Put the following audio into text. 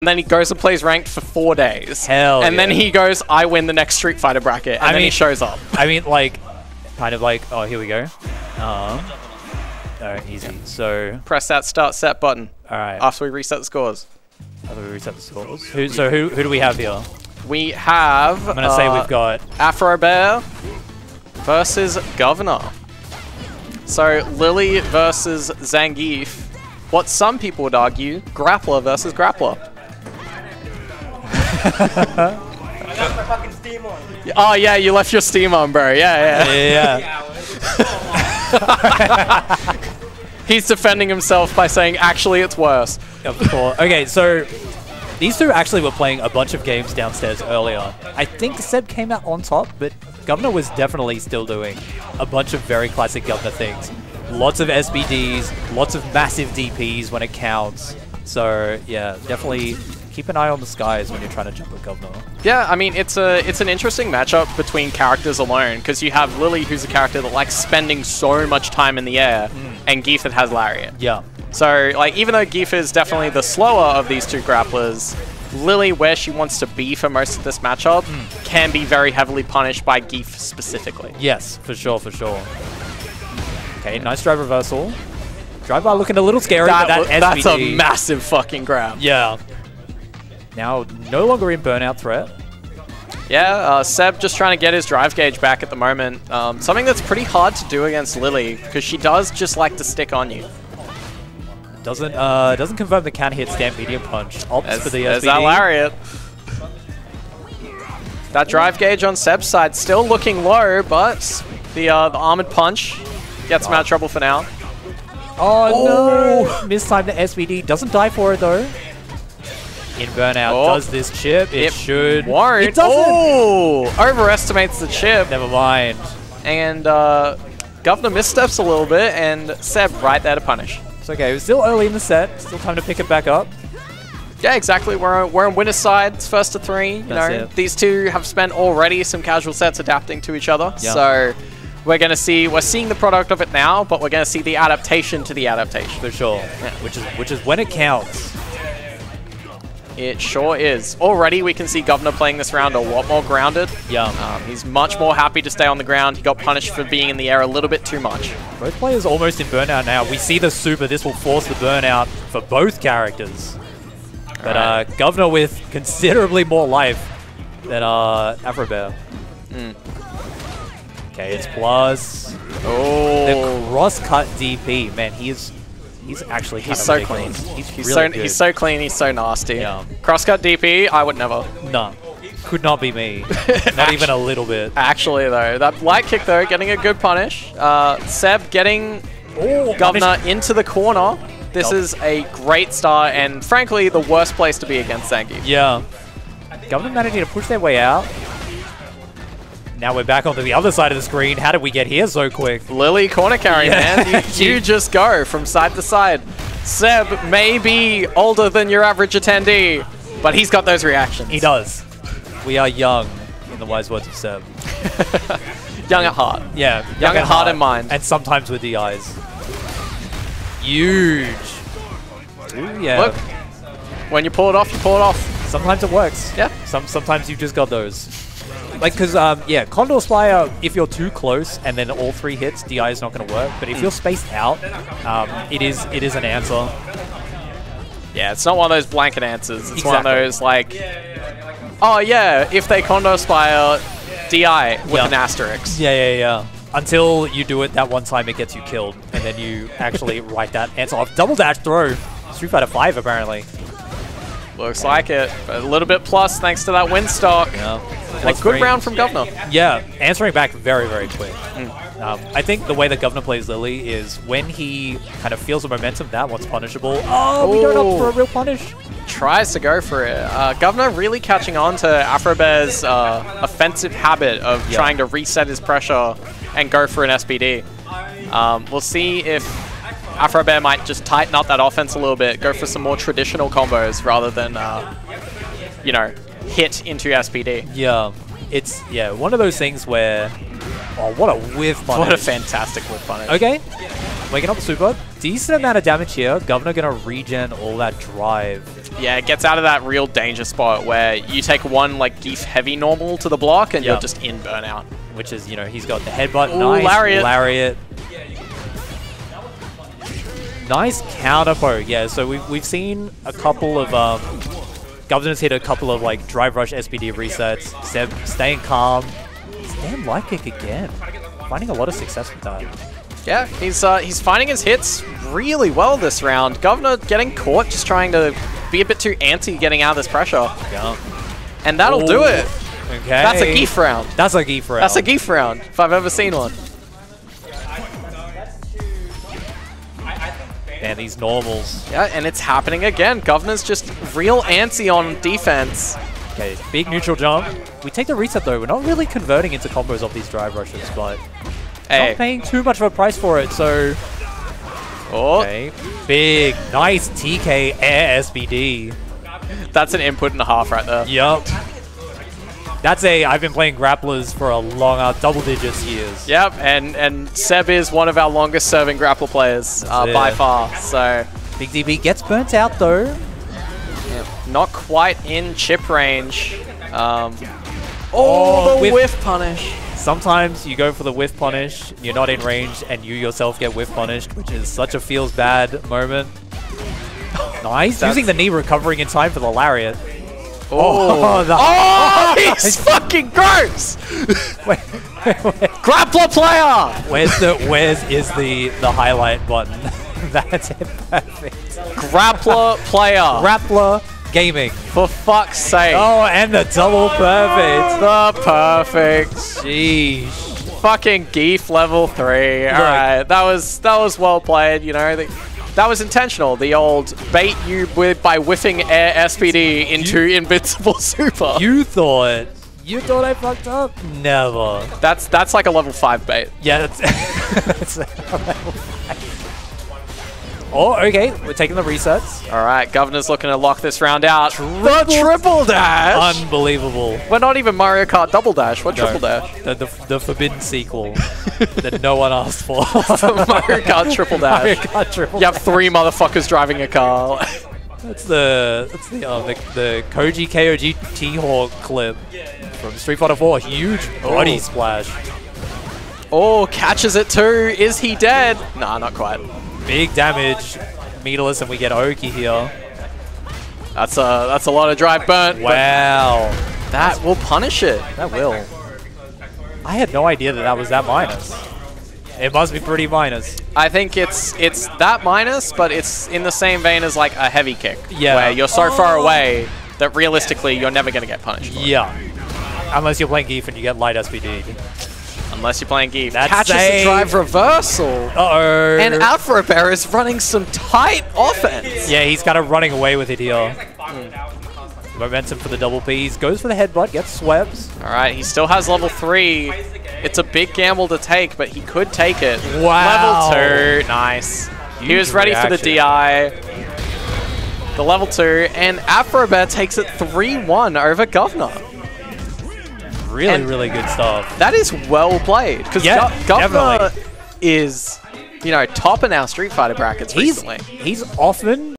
And then he goes and plays ranked for 4 days. Hell And yeah. then he goes, I win the next Street Fighter bracket. And then he shows up. I mean, like, kind of like, oh, here we go. Alright, easy. So Press that start set button. Alright. After we reset the scores. After we reset the scores. Who do we have here? We have... I'm going to say we've got... AfroBear versus Governor. So, Lily versus Zangief. What some people would argue, Grappler versus Grappler. I got my fucking Steam on. Oh yeah, you left your Steam on, bro. Yeah. He's defending himself by saying, actually, it's worse. Of course. Okay, so these two actually were playing a bunch of games downstairs earlier. I think Seb came out on top, but Governor was definitely still doing a bunch of very classic Governor things. Lots of SBDs, lots of massive DPs when it counts. So yeah, definitely keep an eye on the skies when you're trying to jump at Governor. Yeah, I mean, it's an interesting matchup between characters alone, because you have Lily, who's a character that likes spending so much time in the air, and Geef that has Lariat. Yeah. So, like, even though Geef is definitely the slower of these two grapplers, Lily, where she wants to be for most of this matchup, can be very heavily punished by Geef specifically. Yes, for sure, for sure. Okay, nice drive reversal. Drive bar looking a little scary, but that SBD... That's a massive fucking grab. Yeah. Now, no longer in burnout threat. Yeah, Seb just trying to get his drive gauge back at the moment. Something that's pretty hard to do against Lily, because she does just like to stick on you. Doesn't confirm the counter hit stand medium punch. Opts for the SBD. There's that Lariat. That drive gauge on Seb's side still looking low, but the armored punch gets him out of trouble for now. Oh no! Mistimed the SBD. Doesn't die for it though. In burnout, does this chip? It should. Won't. It doesn't. Oh! Overestimates the chip. Never mind. And Governor missteps a little bit, and Seb right there to punish. It's okay. It was still early in the set. Still time to pick it back up. Yeah, exactly. We're on winner's side. It's first to 3. These two have spent already some casual sets adapting to each other. Yeah. So we're seeing the product of it now, but we're gonna see the adaptation to the adaptation. For sure. Yeah. Which is when it counts. It sure is. Already we can see Governor playing this round a lot more grounded. Yeah. He's much more happy to stay on the ground. He got punished for being in the air a little bit too much. Both players almost in burnout now. We see the super. This will force the burnout for both characters. But Governor with considerably more life than AfroBear. Okay, it's plus. Oh. The cross-cut DP. Man, he's actually kind of so ridiculous. clean. He's so clean, he's so nasty. Yeah. Crosscut DP, I would never. No. Could not be me. Not even a little bit. Actually, though, that light kick, though, getting a good punish. Seb getting Governor into the corner. This is a great start, and frankly, the worst place to be against Zangief. Yeah. Governor managing to push their way out. Now we're back onto the other side of the screen. How did we get here so quick? Lily corner carry, man. You just go from side to side. Seb may be older than your average attendee, but he's got those reactions. He does. We are young, in the wise words of Seb. Young at heart. Yeah. Young at heart and mind. And sometimes with the eyes. Huge. Ooh, yeah. Look, when you pull it off, you pull it off. Sometimes it works. Yeah. Sometimes you've just got those. Like, because, yeah, Condor Spire, if you're too close and then all 3 hits, DI is not going to work. But if you're spaced out, it is an answer. Yeah, it's not one of those blanket answers. It's one of those, like, oh, yeah, if they Condor Spire, DI with an asterisk. Yeah. Until you do it that one time, it gets you killed. And then you actually write that answer off. Double dash throw. Street Fighter 5, apparently. Looks like it. A little bit plus thanks to that win stock. Yeah. And a good round from Governor. Yeah, answering back very, very quick. I think the way that Governor plays Lily is when he kind of feels the momentum, that one's punishable. Oh, we don't opt for a real punish. Tries to go for it. Governor really catching on to AfroBear's offensive habit of trying to reset his pressure and go for an SBD. We'll see if AfroBear might just tighten up that offense a little bit, go for some more traditional combos rather than, you know, hit into SBD. Yeah, it's one of those things where, oh, what a whiff punish. What a fantastic whiff punish. Okay, waking up the super. Decent amount of damage here. Governor gonna regen all that drive. Yeah, it gets out of that real danger spot where you take one like Geef heavy normal to the block and you're just in burnout. Which is, you know, he's got the headbutt. Ooh, Nice lariat. Nice counter poke. Yeah, so we've seen a couple of GuVna's hit a couple of like drive rush SPD resets. Seb staying calm. Stand light kick again. Finding a lot of success with that. Yeah, he's finding his hits really well this round. GuVna getting caught, just trying to be a bit too anti getting out of this pressure. Yeah. And that'll do it. Okay. That's a Geef round. That's a Geef round. That's a Geef round, if I've ever seen one. And these normals. Yeah, and it's happening again. GuVna's just real antsy on defense. Okay, big neutral jump. We take the reset though. We're not really converting into combos of these drive rushes, but not paying too much of a price for it, so... Okay, big, nice TK air SBD. That's an input and a half right there. Yup. That's I've been playing grapplers for a long, double digits years. Yep, and Seb is one of our longest serving grappler players by far, so... Big DB gets burnt out though. Yeah, not quite in chip range. The whiff punish. Sometimes you go for the whiff punish, you're not in range, and you yourself get whiff punished, which is such a feels bad moment. Nice. Using the knee, recovering in time for the lariat. He's fucking gross! wait. Grappler player! Where's is the highlight button? That's it, perfect. Grappler player. Grappler gaming. For fuck's sake. Oh, and the double perfect. The perfect. Jeez. Fucking Geef level 3. Alright, that was well played, you know. That was intentional. The old bait you by whiffing air SPD into invincible super. You thought I fucked up? Never. That's like a level 5 bait. Yeah, that's a level 5. Oh, okay. We're taking the resets. All right, GuVna's looking to lock this round out. The triple dash! Unbelievable. We're not even Mario Kart Double Dash. What triple dash? The forbidden sequel that no one asked for. Mario Kart Triple Dash. Mario Kart Triple You have 3 motherfuckers driving a car. That's the Koji KOG T-Hawk clip from Street Fighter 4. Huge body splash. Oh, catches it too. Is he dead? Nah, not quite. Big damage, meterless, and we get Oki here. That's a lot of drive burnt. Wow. That will punish it. That will. I had no idea that was that minus. It must be pretty minus. I think it's that minus, but it's in the same vein as like a heavy kick. Yeah. Where you're so far away that realistically you're never going to get punished for it. Yeah. Unless you're playing Geef and you get light SPD. Unless you're playing Geef. That's catches the drive reversal. Uh-oh. And AfroBear is running some tight offense. Yeah, he's kind of running away with it here. Momentum for the double P's. Goes for the headbutt, gets swept. All right, he still has level 3. It's a big gamble to take, but he could take it. Wow. Level 2. Nice. Huge he was ready reaction. for the DI. The level 2. And AfroBear takes it 3-1 over GuVna. Really good stuff. That is well played. Because GuVna is, you know, top in our Street Fighter brackets recently. He's often